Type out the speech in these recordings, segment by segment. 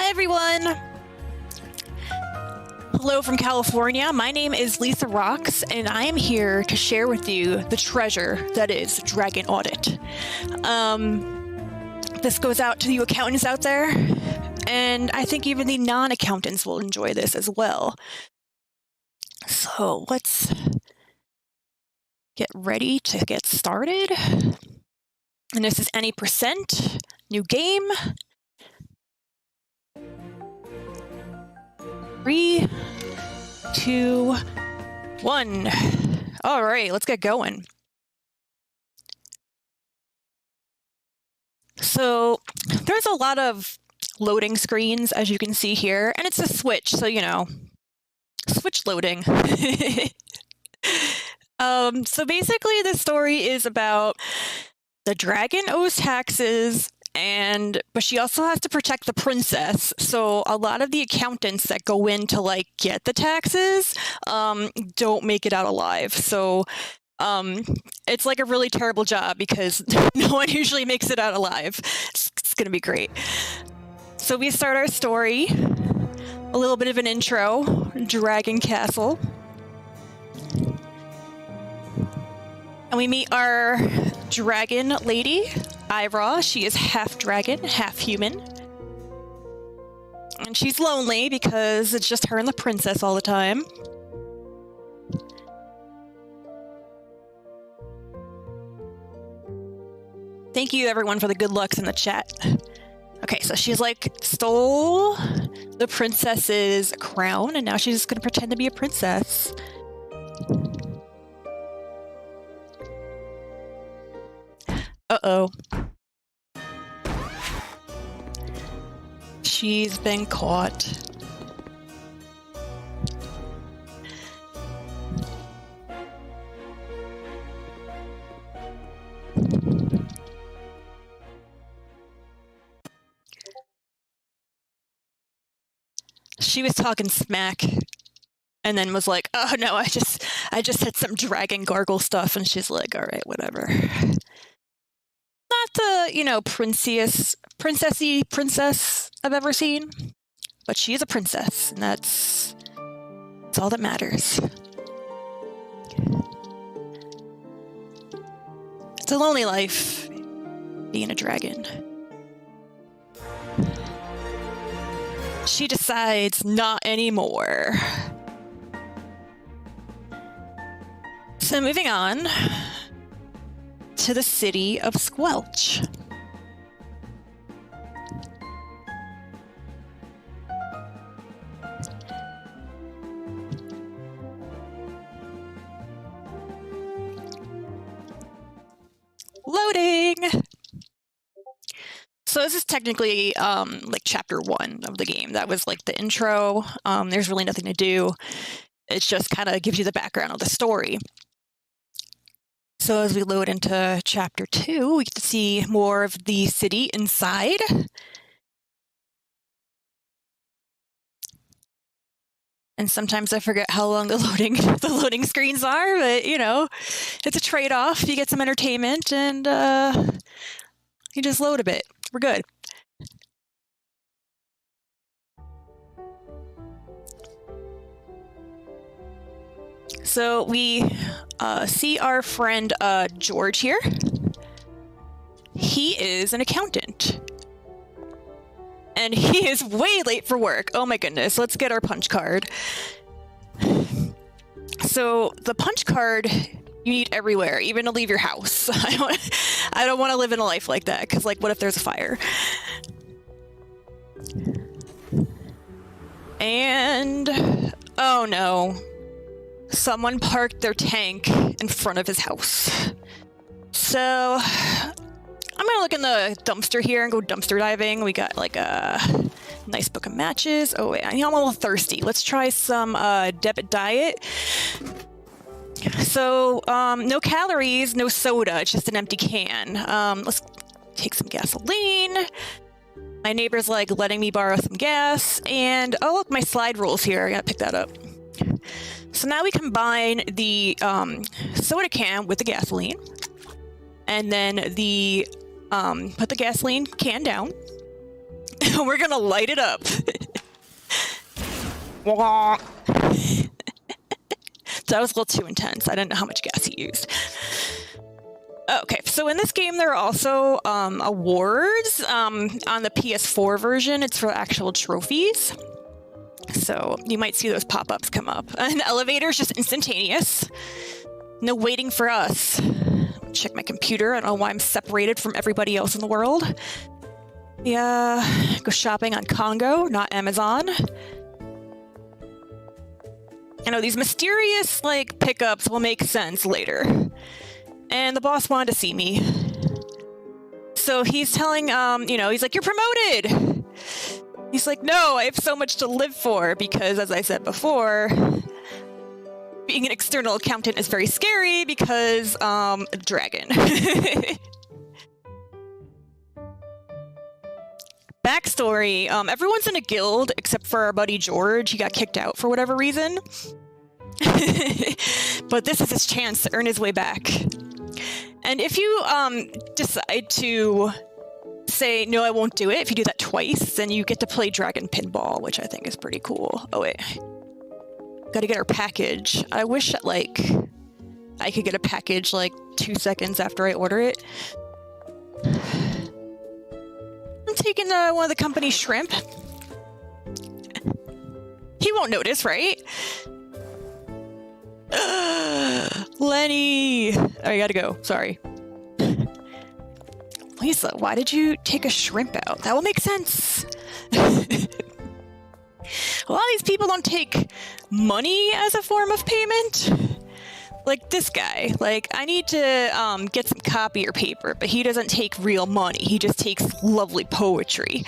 Hi everyone! Hello from California. My name is lisarox, and I am here to share with you the treasure that is Dragon Audit. This goes out to you accountants out there, and I think even the non-accountants will enjoy this as well. So let's get ready to get started. And this is any percent, new game. 3, 2, 1. All right, let's get going. So there's a lot of loading screens, as you can see here, and it's a Switch, so you know, Switch loading. So basically the story is about the dragon owes taxes, but she also has to protect the princess. So a lot of the accountants that go in to like get the taxes don't make it out alive. So it's like a really terrible job because no one usually makes it out alive. It's gonna be great. So we start our story, a little bit of an intro, Dragon Castle. And we meet our dragon lady, Ira. She is half dragon, half human. And she's lonely because it's just her and the princess all the time. Thank you everyone for the good lucks in the chat. Okay, so she's like stole the princess's crown and now she's just gonna pretend to be a princess. Uh-oh. She's been caught. She was talking smack and then was like, oh no, I just said some dragon gargle stuff, and she's like, all right, whatever. Not the, you know, princessy princess I've ever seen, but she is a princess, and that's all that matters. It's a lonely life, being a dragon. She decides not anymore. So moving on to the city of Squelch. Loading! So this is technically like chapter 1 of the game. That was like the intro. There's really nothing to do. It just kind of gives you the background of the story. So as we load into chapter 2, we get to see more of the city inside. And sometimes I forget how long the loading screens are, but you know, it's a trade-off. You get some entertainment and you just load a bit. We're good. So we see our friend George here. He is an accountant. And he is way late for work. Oh my goodness, let's get our punch card. So the punch card you need everywhere, even to leave your house. I don't want to live in a life like that, because like, what if there's a fire? And oh no. Someone parked their tank in front of his house. So I'm gonna look in the dumpster here and go dumpster diving. We got like a nice book of matches. Oh wait, I'm a little thirsty. Let's try some debit diet. So no calories, no soda. It's just an empty can. Let's take some gasoline. My neighbor's like letting me borrow some gas. And oh look, my slide rule's here. I gotta pick that up. So now we combine the soda can with the gasoline, and then the put the gasoline can down, We're gonna light it up. That was a little too intense. I didn't know how much gas he used. Okay, so in this game there are also awards. On the PS4 version, it's for actual trophies. So you might see those pop-ups come up. And the elevator is just instantaneous. No waiting for us. Check my computer. I don't know why I'm separated from everybody else in the world. Yeah, go shopping on Congo, not Amazon. I know these mysterious, like, pickups will make sense later. And the boss wanted to see me. So he's telling, he's like, you're promoted! He's like, no, I have so much to live for because, as I said before, being an external accountant is very scary because, dragon. Backstory, everyone's in a guild except for our buddy George. He got kicked out for whatever reason. But this is his chance to earn his way back. And if you decide to say, no, I won't do it, if you do that twice, then you get to play Dragon Pinball, which I think is pretty cool. Oh, wait. Gotta get our package. I wish that, like, I could get a package, like, 2 seconds after I order it. I'm taking one of the company's shrimp. He won't notice, right? Lenny! Oh, I gotta go. Sorry. Lisa, why did you take a shrimp out? That will make sense. A lot of these people don't take money as a form of payment. Like this guy. Like, I need to get some copy or paper, but he doesn't take real money. He just takes lovely poetry.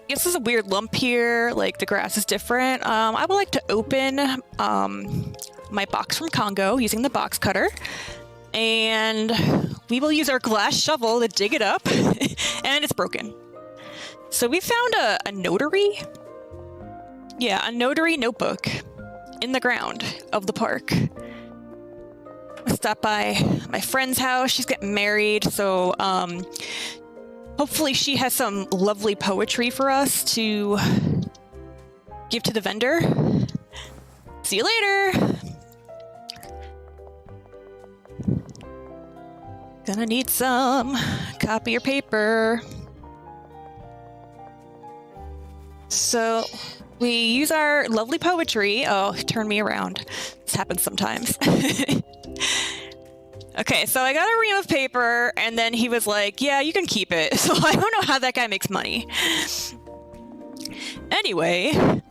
This is a weird lump here. Like, the grass is different. I would like to open my box from Congo using the box cutter. And we will use our glass shovel to dig it up. And it's broken. So we found a notary. Yeah, a notary notebook in the ground of the park. I stopped by my friend's house. She's getting married, so hopefully she has some lovely poetry for us to give to the vendor. See you later! Gonna need some copy or paper. So we use our lovely poetry. Oh, turn me around. This happens sometimes. Okay, so I got a ream of paper, and then he was like, yeah, you can keep it. So I don't know how that guy makes money. Anyway, remember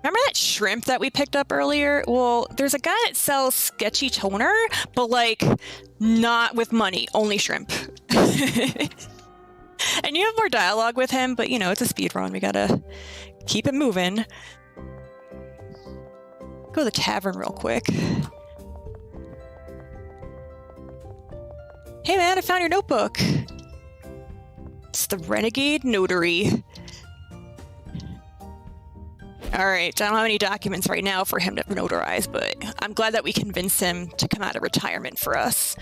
that shrimp that we picked up earlier? Well, there's a guy that sells sketchy toner, but, like, not with money, only shrimp. And you have more dialogue with him, but, you know, it's a speed run. We gotta keep it moving. Go to the tavern real quick. Hey man, I found your notebook. It's the Renegade Notary. Alright, I don't have any documents right now for him to notarize, but I'm glad that we convinced him to come out of retirement for us.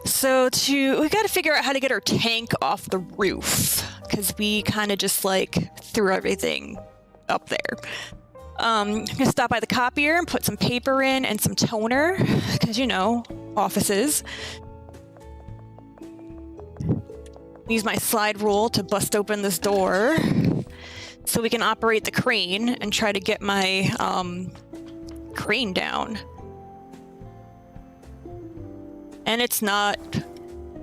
So we gotta figure out how to get our tank off the roof, because we kind of just, like, threw everything up there. I'm gonna stop by the copier and put some paper in and some toner, because, you know, offices. Use my slide rule to bust open this door so we can operate the crane and try to get my crane down. And it's not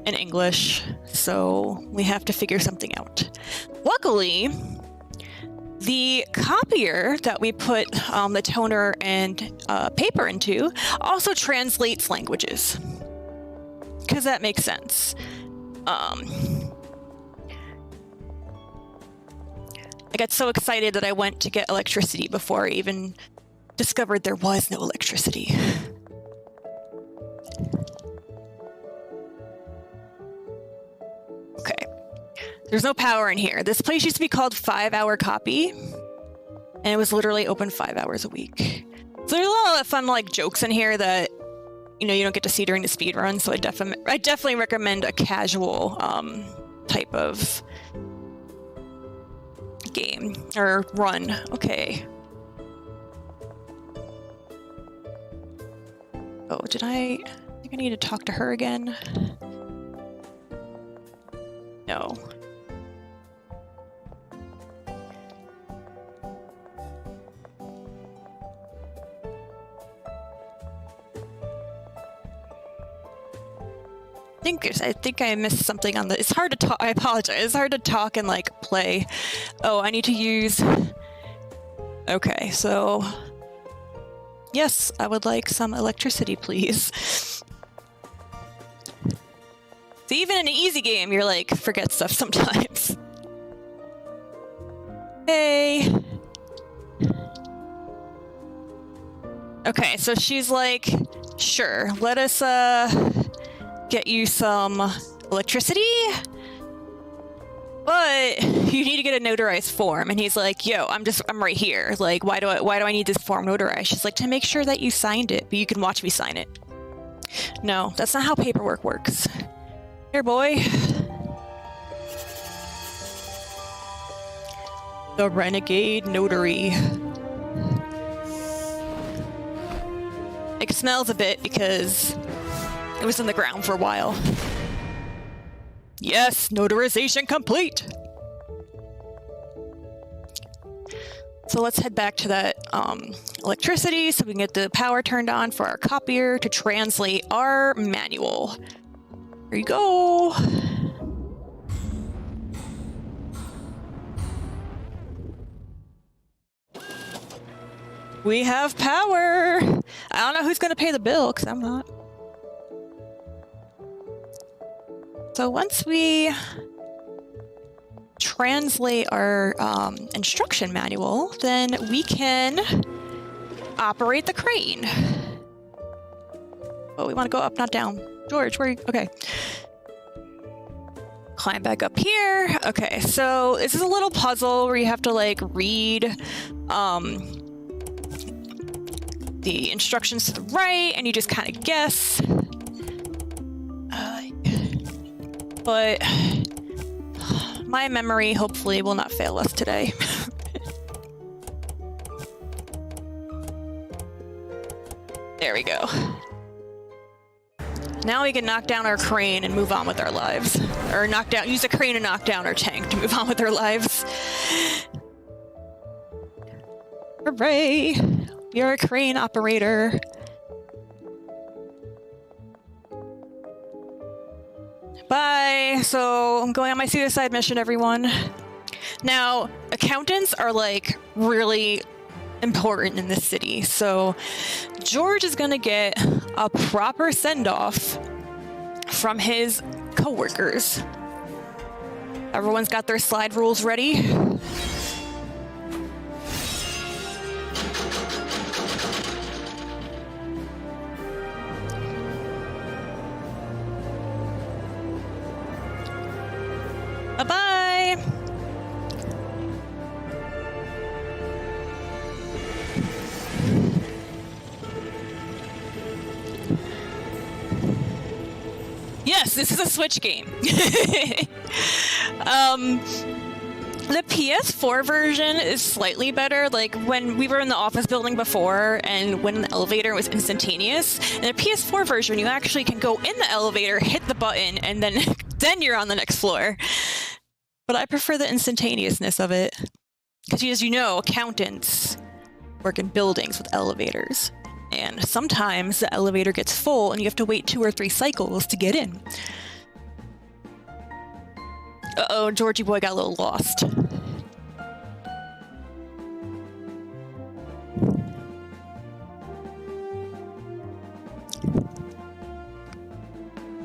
in English, so we have to figure something out. Luckily, the copier that we put the toner and paper into also translates languages, because that makes sense. I got so excited that I went to get electricity before I even discovered there was no electricity. Okay. There's no power in here. This place used to be called 5 Hour Copy, and it was literally open 5 hours a week. So there's a lot of fun, like, jokes in here that, you know, you don't get to see during the speed run, so I definitely recommend a casual type of game or run. Okay. Oh, I think I need to talk to her again. No. I think I missed something on the. It's hard to talk. I apologize. It's hard to talk and like play. Oh, I need to use. Okay, so yes, I would like some electricity, please. So even in an easy game, you're like forget stuff sometimes. Hey. Okay, so she's like, sure, let us get you some electricity, but you need to get a notarized form. And he's like, yo, I'm right here. Like, why do I need this form notarized? She's like, to make sure that you signed it, but you can watch me sign it. No, that's not how paperwork works. Here, boy. The renegade notary. It smells a bit because it was in the ground for a while. Yes, notarization complete. So let's head back to that electricity so we can get the power turned on for our copier to translate our manual. Here you go. We have power. I don't know who's going to pay the bill because I'm not. So once we translate our instruction manual, then we can operate the crane. Oh, we want to go up, not down. George, where are you? Okay. Climb back up here. Okay, so this is a little puzzle where you have to like read the instructions to the right and you just kind of guess. But my memory hopefully will not fail us today. There we go. Now we can knock down our crane and move on with our lives. Or use a crane to knock down our tank to move on with our lives. Hooray! You're a crane operator. Bye! So I'm going on my suicide mission, everyone. Now, accountants are like really important in this city. So George is gonna get a proper send-off from his coworkers. Everyone's got their slide rules ready. Bye-bye! Yes, this is a Switch game. The PS4 version is slightly better. Like when we were in the office building before and when the elevator was instantaneous, in the PS4 version you actually can go in the elevator, hit the button, and then you're on the next floor. But I prefer the instantaneousness of it. Because as you know, accountants work in buildings with elevators. And sometimes the elevator gets full and you have to wait 2 or 3 cycles to get in. Uh-oh, Georgie boy got a little lost.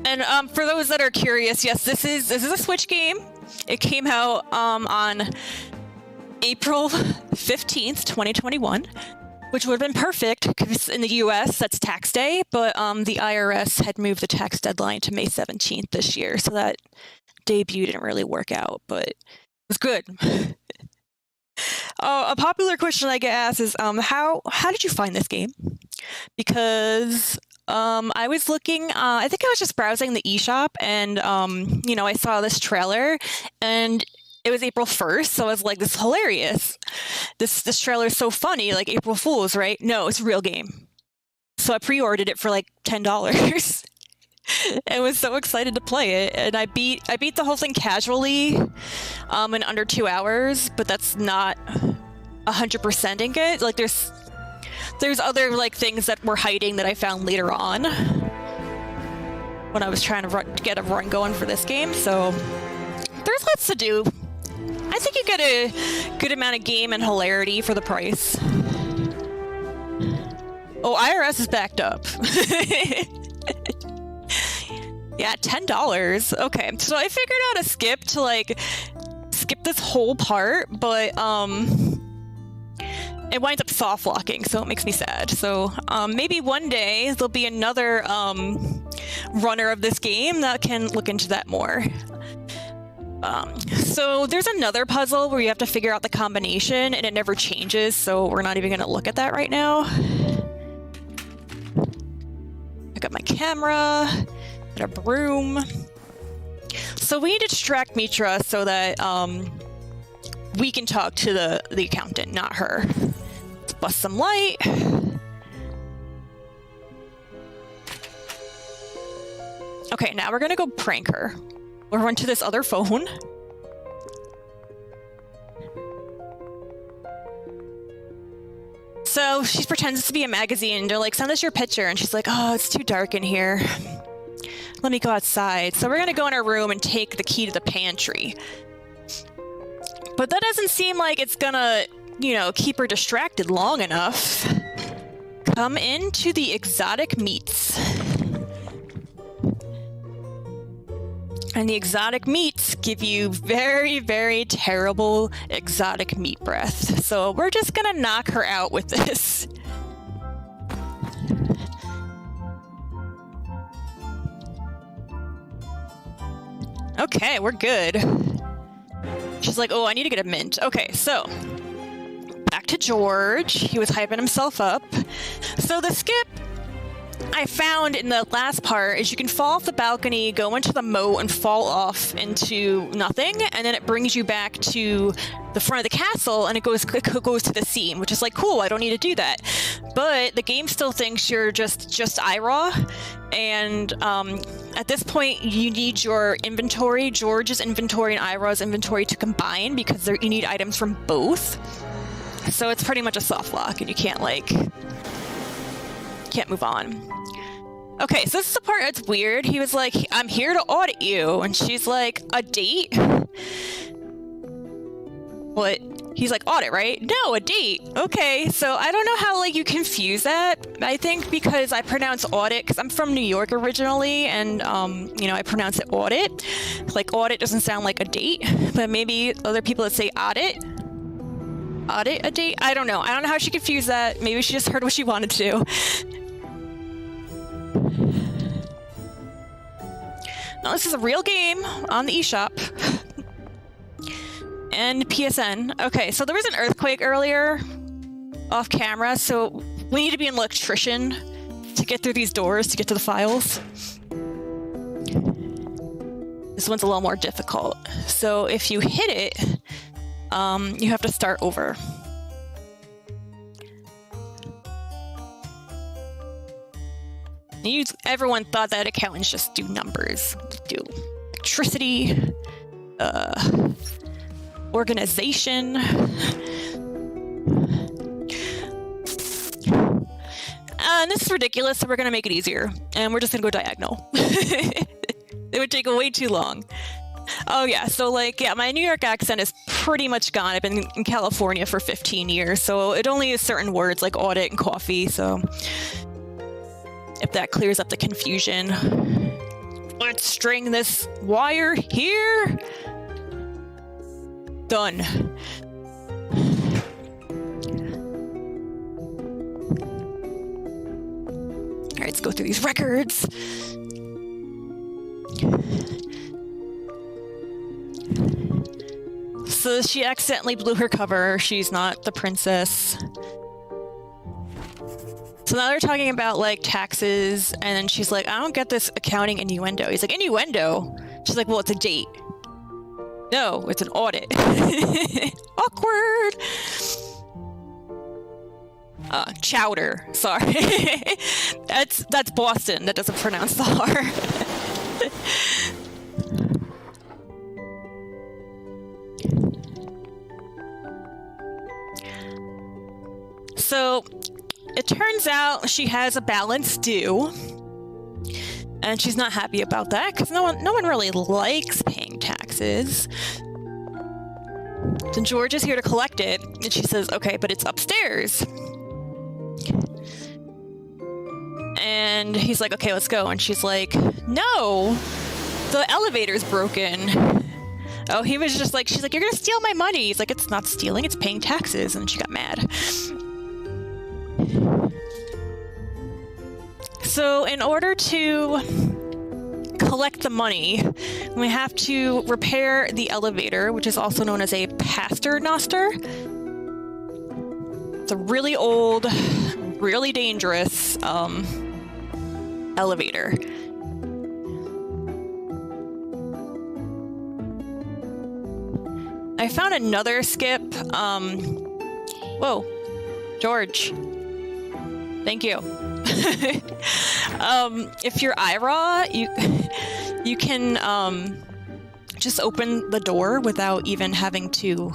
And for those that are curious, yes, this is a Switch game. It came out on April 15th, 2021, which would have been perfect because in the US that's tax day, but the IRS had moved the tax deadline to May 17th this year, so that debut didn't really work out, but it was good. A popular question I get asked is how did you find this game? Because I was looking, I think I was just browsing the eShop and, you know, I saw this trailer and it was April 1st. So I was like, this is hilarious. This trailer is so funny, like April Fool's, right? No, it's a real game. So I pre-ordered it for like $10 and was so excited to play it. And I beat the whole thing casually, in under 2 hours, but that's not 100%ing it. Like there's other like things that were hiding that I found later on when I was trying to get a run going for this game. So there's lots to do. I think you get a good amount of game and hilarity for the price. Oh, IRS is backed up. Yeah, $10. Okay, so I figured out a skip this whole part, but it winds up soft locking, so it makes me sad. So maybe one day there'll be another runner of this game that can look into that more. So there's another puzzle where you have to figure out the combination and it never changes, so we're not even going to look at that right now. I got my camera and a broom. So we need to distract Mitra so that we can talk to the accountant, not her. Let's bust some light. Okay, now we're gonna go prank her. We'll run to this other phone. So she pretends to be a magazine. They're like, send us your picture. And she's like, oh, it's too dark in here. Let me go outside. So we're gonna go in our room and take the key to the pantry. But that doesn't seem like it's gonna, you know, keep her distracted long enough. Come into the exotic meats. And the exotic meats give you very, very terrible exotic meat breath. So we're just gonna knock her out with this. Okay, we're good. She's like, oh, I need to get a mint. Okay, so back to George. He was hyping himself up. So the skip I found in the last part is you can fall off the balcony, go into the moat, and fall off into nothing, and then it brings you back to the front of the castle, and it goes to the scene, which is like, cool, I don't need to do that. But the game still thinks you're just Ira, and at this point, you need your inventory, George's inventory and Ira's inventory to combine, because you need items from both. So it's pretty much a soft lock, and you can't move on. Okay, so this is the part that's weird. He was like, I'm here to audit you. And she's like, a date? What? He's like, audit, right? No, a date. Okay, so I don't know how you confuse that. I think because I pronounce audit, because I'm from New York originally, and I pronounce it audit. Like audit doesn't sound like a date, but maybe other people that say audit, a date? I don't know. I don't know how she confused that. Maybe she just heard what she wanted to. No, this is a real game on the eShop. And PSN. Okay, so there was an earthquake earlier off camera, so we need to be an electrician to get through these doors to get to the files. This one's a little more difficult. So if you hit it, you have to start over. Everyone thought that accountants just do numbers, do electricity, organization. And this is ridiculous, so we're going to make it easier. And we're just going to go diagonal. It would take way too long. Oh yeah, so my New York accent is pretty much gone. I've been in California for 15 years, so it only is certain words like audit and coffee, so if that clears up the confusion. Let's string this wire here. Done. All right, let's go through these records. So she accidentally blew her cover. She's not the princess. So now they're talking about like taxes, and then she's like, I don't get this accounting innuendo. He's like, innuendo? She's like, well, it's a date. No, it's an audit. Awkward. Chowder. Sorry. That's Boston. That doesn't pronounce the R. So it turns out she has a balance due, and she's not happy about that because no one really likes paying taxes. So George is here to collect it, and she says, okay, but it's upstairs. And he's like, okay, let's go. And she's like, no, the elevator's broken. Oh, he was just like, she's like, you're gonna steal my money. He's like, it's not stealing, it's paying taxes. And she got mad. So in order to collect the money, we have to repair the elevator, which is also known as a paternoster. It's a really old, really dangerous elevator. I found another skip. Whoa, George. Thank you. If you're Ira, you can just open the door without even having to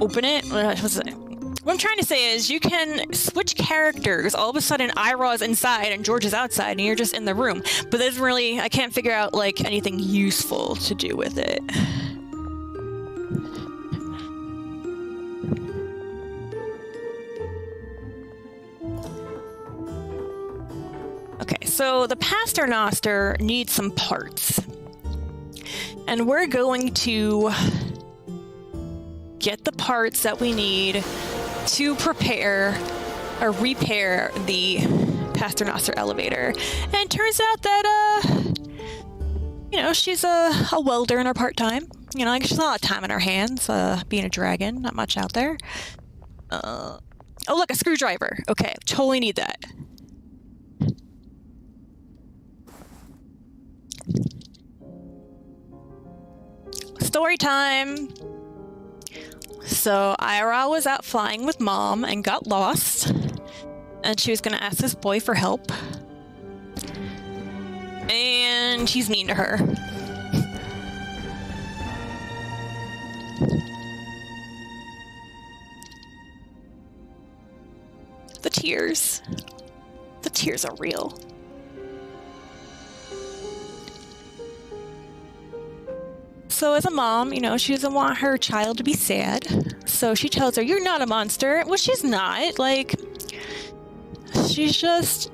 open it. What I'm trying to say is you can switch characters. All of a sudden, Ira's inside and George is outside, and you're just in the room. But there's really, I can't figure out like anything useful to do with it. Okay, so the paternoster needs some parts. And we're going to get the parts that we need to prepare or repair the paternoster elevator. And it turns out that, she's a welder in her part-time. Like she's not a lot of time in her hands, being a dragon, not much out there. Oh, look, a screwdriver. Okay, totally need that. Story time. So Ira was out flying with Mom and got lost, and she was going to ask this boy for help, and he's mean to her. The tears are real. So as a mom, she doesn't want her child to be sad. So she tells her, you're not a monster. Well, she's not. Like, she's just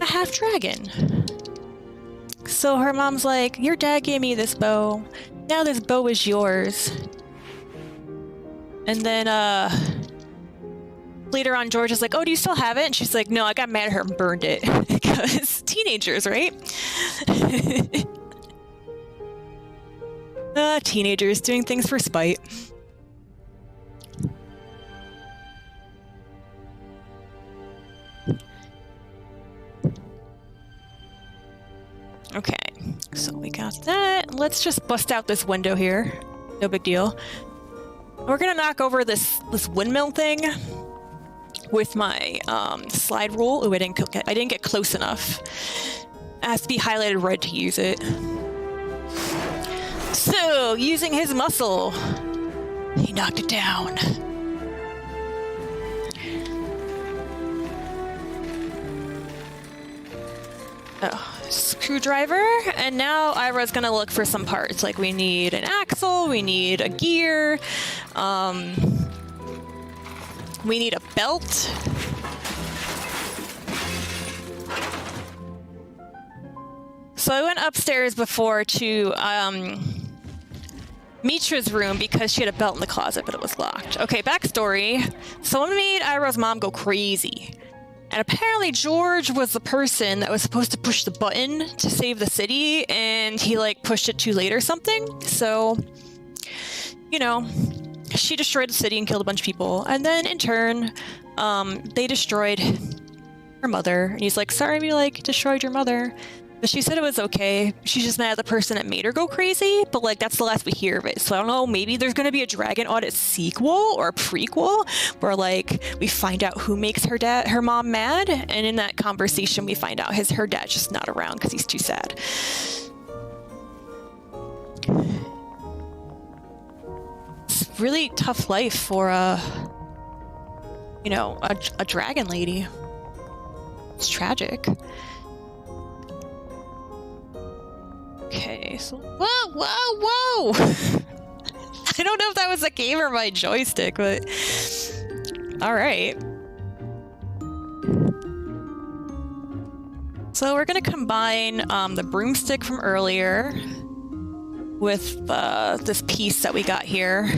a half dragon. So her mom's like, your dad gave me this bow. Now this bow is yours. And then, later on, George is like, oh, do you still have it? And she's like, no, I got mad at her and burned it. Because teenagers, right? Teenagers doing things for spite. Okay, so we got that. Let's just bust out this window here. No big deal. We're gonna knock over this windmill thing with my slide rule. Oh, I didn't get close enough. It has to be highlighted red to use it. So, using his muscle, he knocked it down. Oh, screwdriver. And now Ira's gonna look for some parts. Like we need an axle, we need a gear, we need a belt. So I went upstairs before to Mitra's room because she had a belt in the closet, but it was locked. Okay, backstory. Someone made Ira's mom go crazy. And apparently George was the person that was supposed to push the button to save the city, and he pushed it too late or something. So, she destroyed the city and killed a bunch of people. And then in turn, they destroyed her mother. And he's like, sorry we, like, destroyed your mother. But she said it was okay. She's just mad at the person that made her go crazy. But, like, that's the last we hear of it. So I don't know, maybe there's going to be a Dragon Audit sequel or a prequel where, like, we find out who makes her mom mad. And in that conversation, we find out her dad's just not around because he's too sad. It's a really tough life for you know, a dragon lady. It's tragic. Okay, so whoa! I don't know if that was a game or my joystick, but all right. So we're gonna combine the broomstick from earlier with this piece that we got here,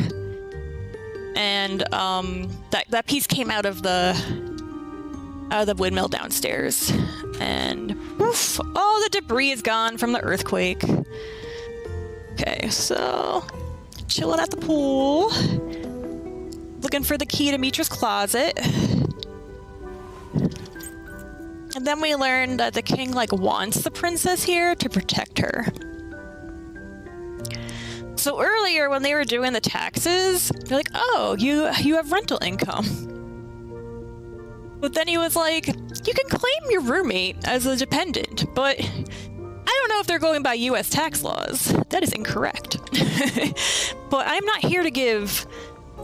and that piece came out of the windmill downstairs, and woof, all the debris is gone from the earthquake. Okay, so chilling at the pool, looking for the key to Mitra's closet. And then we learned that the king, like, wants the princess here to protect her. So earlier when they were doing the taxes, they're like, oh, you have rental income. But then he was like, you can claim your roommate as a dependent, but I don't know if they're going by US tax laws. That is incorrect. But I'm not here to give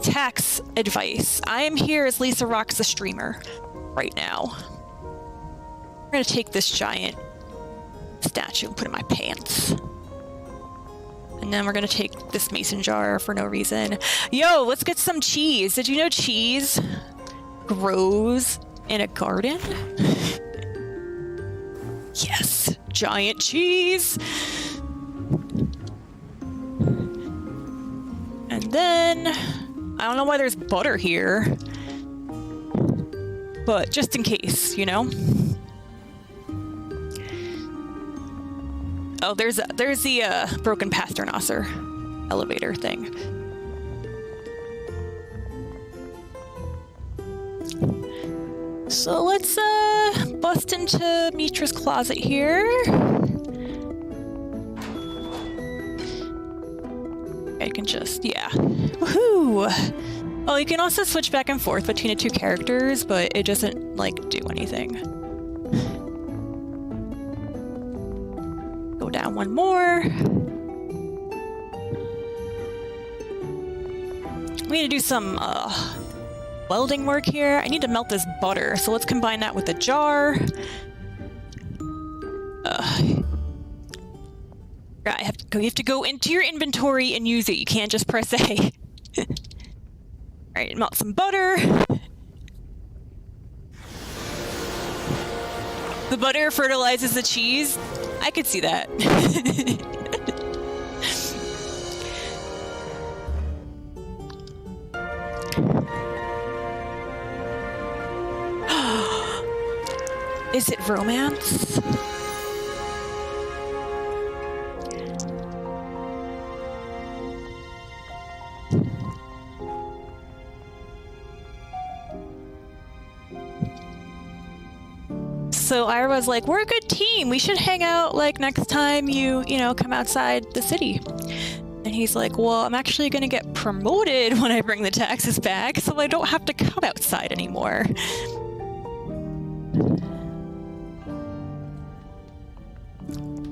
tax advice. I am here as lisarox the streamer right now. I'm gonna take this giant statue and put it in my pants. And then we're gonna take this mason jar for no reason. Yo, let's get some cheese. Did you know cheese grows in a garden? Yes, giant cheese. And then I don't know why there's butter here, but just in case, you know. Oh, there's the broken Pasternoster elevator thing. So let's bust into Mitra's closet here. I can just, yeah. Woohoo! Oh, you can also switch back and forth between the two characters, but it doesn't, like, do anything. Go down one more. We need to do some welding work here. I need to melt this butter, so let's combine that with a jar. You have to go into your inventory and use it. You can't just press A. Alright, melt some butter. The butter fertilizes the cheese. I could see that. Is it romance? So Ira was like, we're a good team. We should hang out, like, next time you know, come outside the city. And he's like, well, I'm actually going to get promoted when I bring the taxes back, so I don't have to come outside anymore.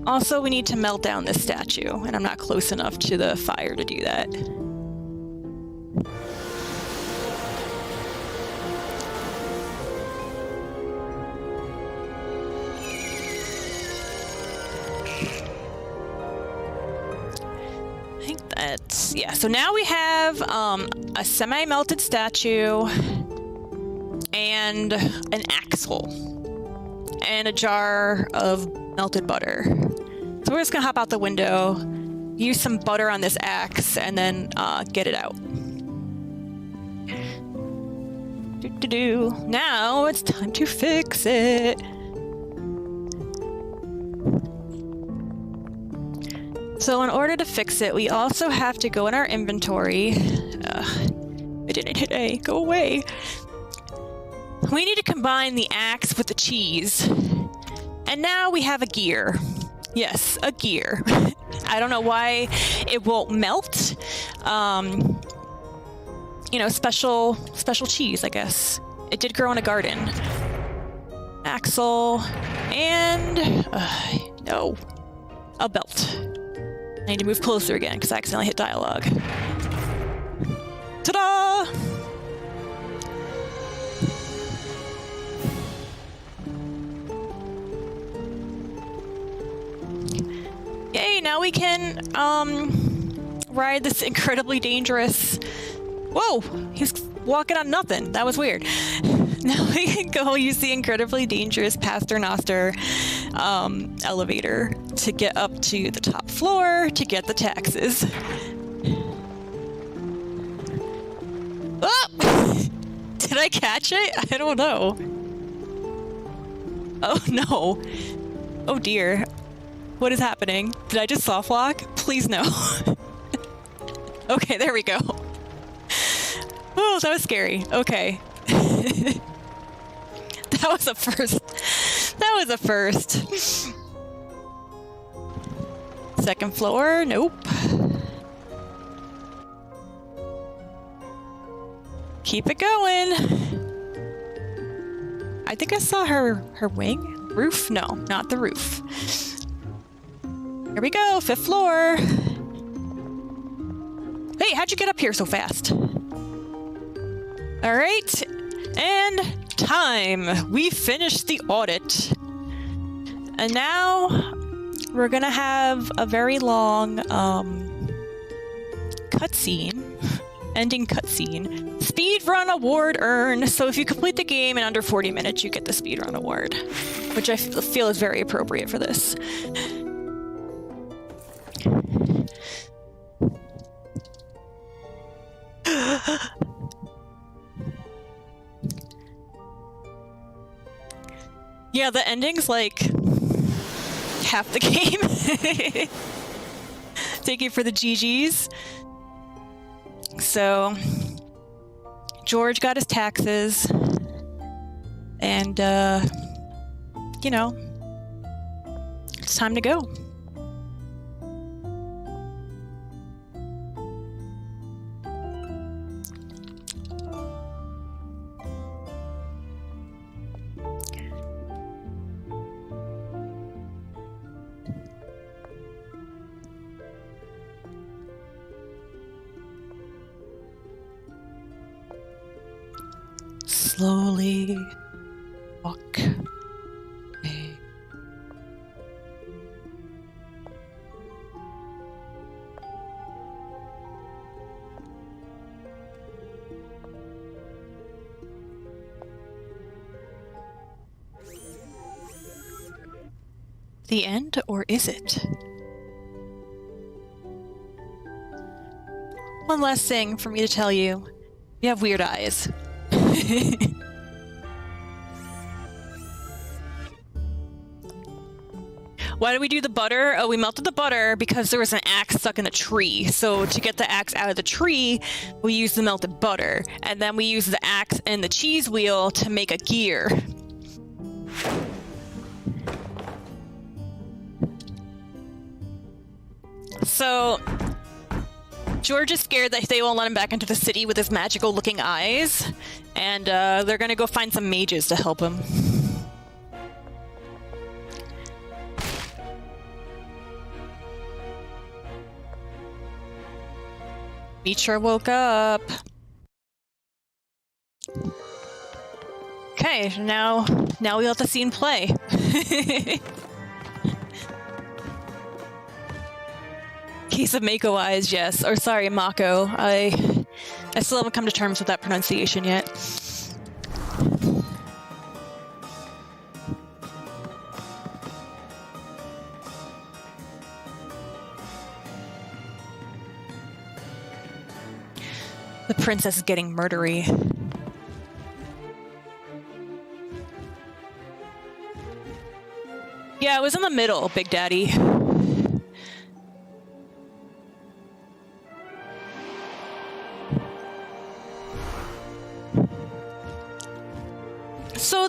Also, we need to melt down this statue, and I'm not close enough to the fire to do that. I think that's, yeah, so now we have a semi-melted statue and an axle and a jar of melted butter. So we're just gonna hop out the window, use some butter on this axe, and then get it out. Now it's time to fix it. So in order to fix it, we also have to go in our inventory. I didn't hit A, go away. we need to combine the axe with the cheese. And now we have a gear. Yes, a gear. I don't know why it won't melt. You know, special cheese, I guess. It did grow in a garden. Axle. And... no. A belt. I need to move closer again because I accidentally hit dialogue. Ta-da! Yay, now we can ride this incredibly dangerous... Whoa! He's walking on nothing. That was weird. Now we can go use the incredibly dangerous Paternoster elevator to get up to the top floor to get the taxes. Oh! Did I catch it? I don't know. Oh no. Oh dear. What is happening? Did I just soft lock? Please no. Okay, there we go. Oh, that was scary. Okay. That was a first. That was a first. Second floor? Nope. Keep it going. I think I saw her wing? Roof? No, not the roof. Here we go, 5th floor. Hey, how'd you get up here so fast? All right, and time. We finished the audit. And now we're gonna have a very long cutscene, ending cutscene. Speedrun award earned. So if you complete the game in under 40 minutes, you get the speedrun award, which I feel is very appropriate for this. Yeah, the ending's like half the game. Thank you for the GGs. So, George got his taxes, and, you know, it's time to go. Slowly walk away. The end, or is it? One last thing for me to tell you. You have weird eyes. Why did we do the butter? Oh, we melted the butter because there was an axe stuck in a tree. So to get the axe out of the tree, we used the melted butter. And then we used the axe and the cheese wheel to make a gear. So George is scared that they won't let him back into the city with his magical looking eyes. And they're gonna go find some mages to help him. Mitra woke up. Okay, now we let the scene play. Case of Mako eyes, yes. Or sorry, Mako. I still haven't come to terms with that pronunciation yet. The princess is getting murdery. Yeah, it was in the middle, Big Daddy.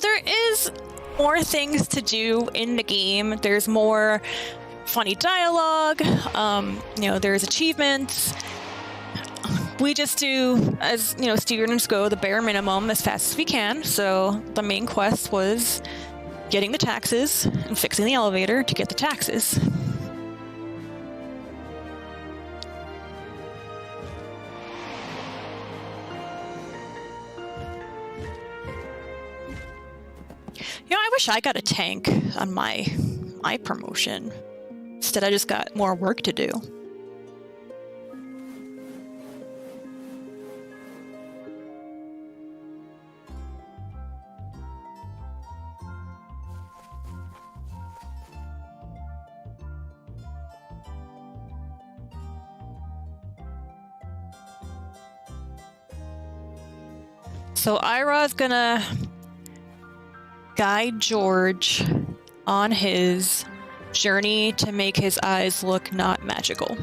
there is more things to do in the game. There's more funny dialogue. There's achievements. We just do, as students go, the bare minimum as fast as we can. So the main quest was getting the taxes and fixing the elevator to get the taxes. I wish I got a tank on my promotion. Instead, I just got more work to do. So Ira's gonna guide George on his journey to make his eyes look not magical.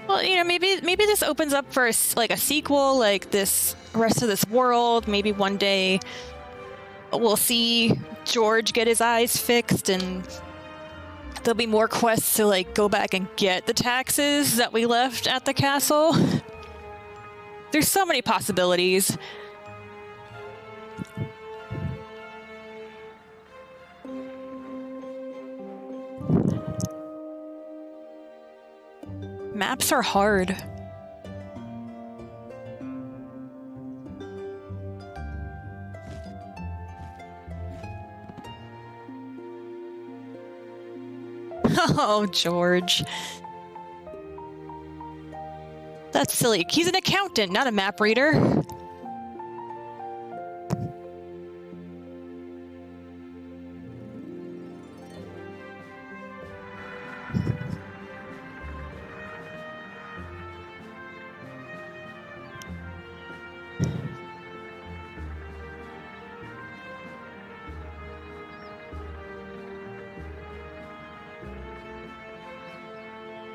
Well, maybe this opens up for a sequel, like this rest of this world. Maybe one day we'll see George get his eyes fixed, and there'll be more quests to go back and get the taxes that we left at the castle. There's so many possibilities. Maps are hard. Oh, George. That's silly. He's an accountant, not a map reader.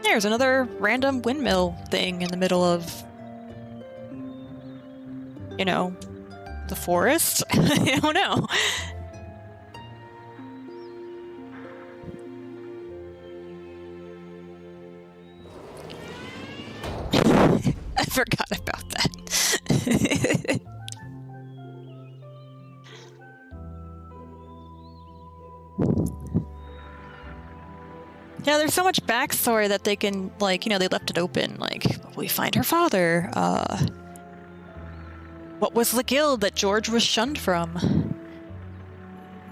There's another random windmill thing in the middle of, the forest. I don't know. I forgot about that. Yeah, there's so much backstory that they can, they left it open. We find her father. What was the guild that George was shunned from?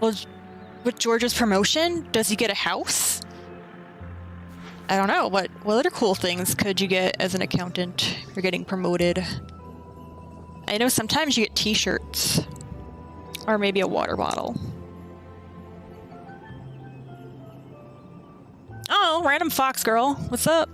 With George's promotion, does he get a house? I don't know. What other cool things could you get as an accountant for getting promoted? I know sometimes you get t-shirts. Or maybe a water bottle. Oh, random fox girl. What's up?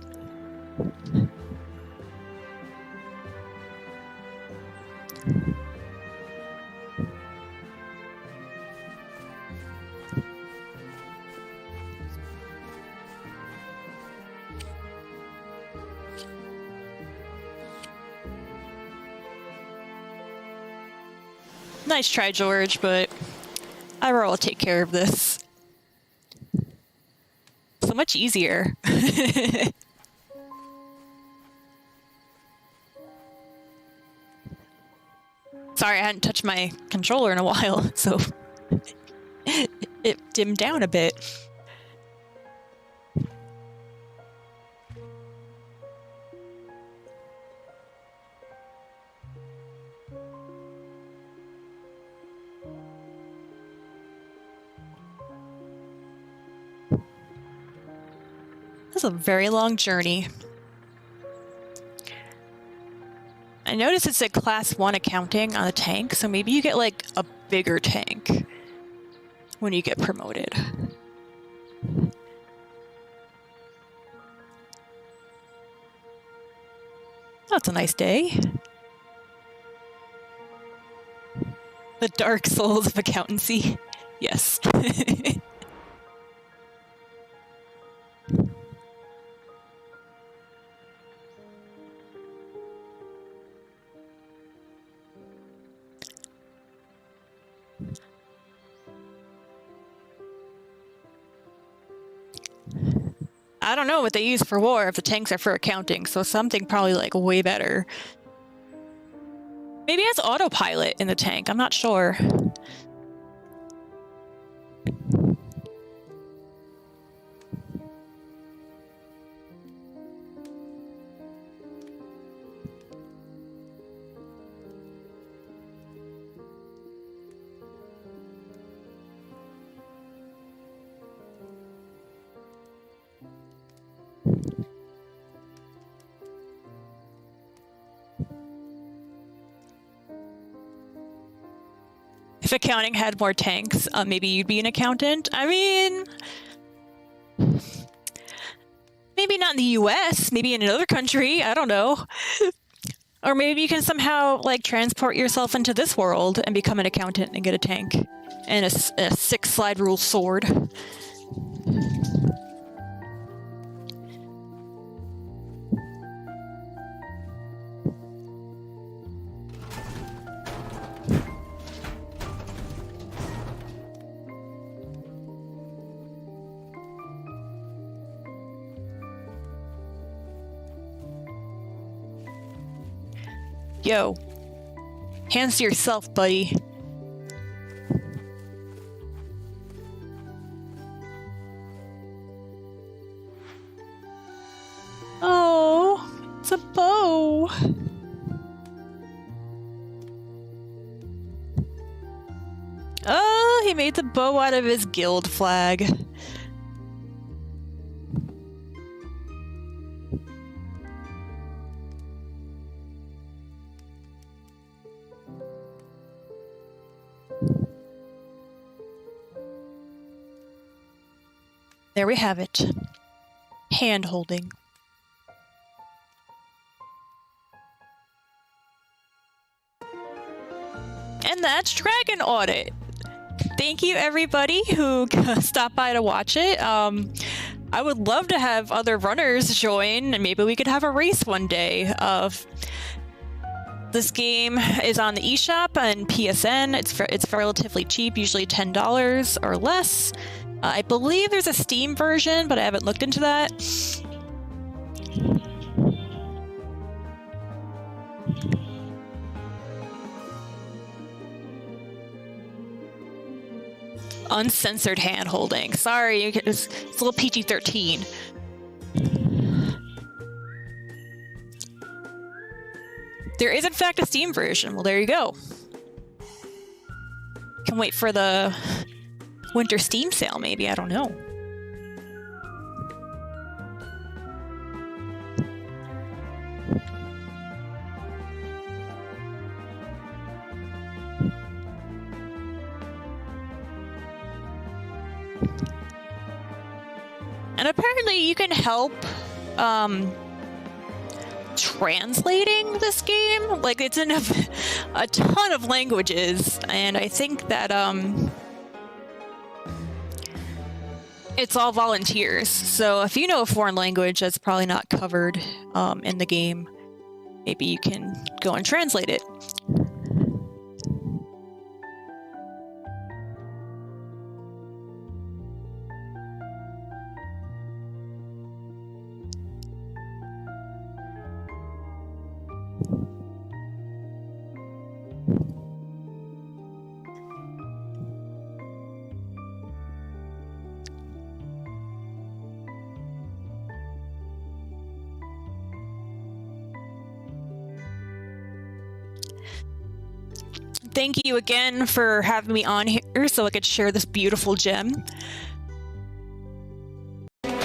Nice try, George, but I will take care of this. So much easier. Sorry, I hadn't touched my controller in a while, so it dimmed down a bit. This is a very long journey. I noticed it said class 1 accounting on the tank, so maybe you get a bigger tank when you get promoted. That's a nice day. The dark souls of accountancy. Yes. I don't know what they use for war if the tanks are for accounting, so something probably like way better. Maybe it has autopilot in the tank, I'm not sure. If accounting had more tanks, maybe you'd be an accountant. I mean, maybe not in the US, maybe in another country, I don't know. Or maybe you can somehow like transport yourself into this world and become an accountant and get a tank and a 6 slide rule sword. Yo, hands to yourself, buddy. Oh, it's a bow. Oh, he made the bow out of his guild flag. There we have it. Hand holding. And that's Dragon Audit. Thank you everybody who stopped by to watch it. I would love to have other runners join, and maybe we could have a race one day. This game is on the eShop and PSN. It's relatively cheap, usually $10 or less. I believe there's a Steam version, but I haven't looked into that. Uncensored hand holding. Sorry, it's a little PG-13. There is in fact a Steam version. Well, there you go. Can wait for the winter Steam sale, maybe. I don't know. And apparently you can help translating this game. Like, it's in a ton of languages, and I think that it's all volunteers. So if you know a foreign language that's probably not covered in the game, maybe you can go and translate it. Thank you again for having me on here so I could share this beautiful gem.